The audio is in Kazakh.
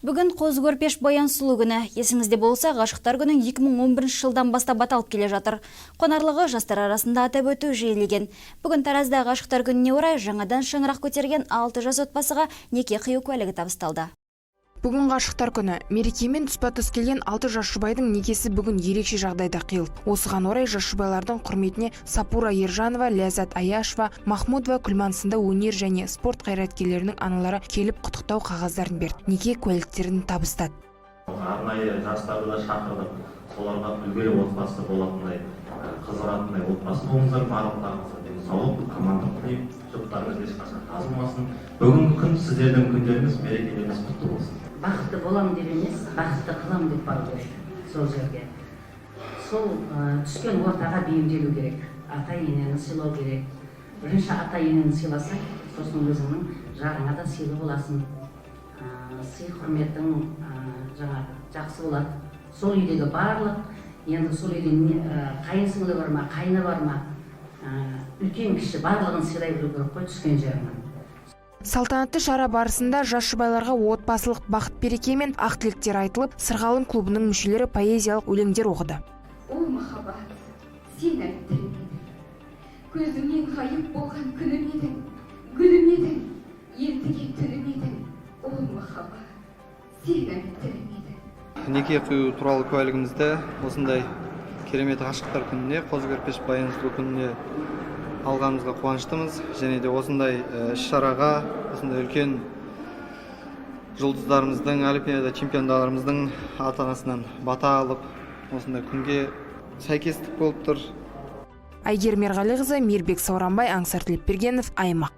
Бүгін Қоз көрпеш баян сұлу күні. Есіңізде болса, ғашықтар күнің 2011 жылдан бастап аталып келе жатыр. Қонарлығы жастар арасында атап өту жиілеген. Бүгін Таразда ғашықтар күніне орай жаңадан шаңырақ көтерген 6 жас отбасыға неке қию куәлігі табысталды. Бүгін ғашықтар күні. Мерекемен тұспа-тұс келген 6 жас жұбайдың некесі бүгін ерекше жағдайда қиылды. Осыған орай жас жұбайлардың құрметіне Сапура Ержанова, Ляззат Аяшева, Махмудова, Күлман сынды өнер және спорт қайраткерлерінің аналары келіп құттықтау қағаздарын берді. Неке куәліктерін табыстады. Арнайы жастарды да шақырдық. Соларға үлгілі отбасы болатындай, қызығатындай отбасы болыңыздар, барлықтарыңызға денсаулық, амандық тілеймін. Жұптарыңыз ешқашан жазылмасын. Бүгінгі күн сіздердің күндеріңіз, мерекелеріңіз құтты болсын. Бақытты болам деп емес, бақытты қылам деп бару керек сол жерге. Сол түскен ортаға бейімделу керек. Ата-енені сыйлау керек. Бірінші ата-енені сыйласаң, сосын өзіңнің жарыңа да сыйлы боласың. Сый құрметің жақсы болады. Сол үйдегі барлық, енді сол үйде қайын сіңлі бар ма, қайны бар ма, үлкен кіші барлығын сыйлай білу керек қой түскен жеріңнен. Салтанатты шара барысында жас жұбайларға отбасылық бақыт береке мен ақ тілектер айтылып, Сырғалым клубының мүшелері поэзиялық өлеңдер оқыды. О махаббат, сен әттірім едің, көзімнен ғайып болған күнім едің, гүлім едің, ентіге түнім едің. О махаббат, сен әттірім едің. Неке қию туралы куәлігімізді осындай керемет ғашықтар күніне, Қоз көрпеш баян сұлу күніне алғанымызға қуаныштымыз. Және де осындай іс-шараға, осындай үлкен жұлдыздарымыздың, олимпиада чемпиондарымыздың ата-анасынан бата алып, осындай күнге сәйкестік болып тұр. Айгер Мерғалиқызы, Мейірбек Сауранбай, Аңсар Тілепбергенов, Аймақ.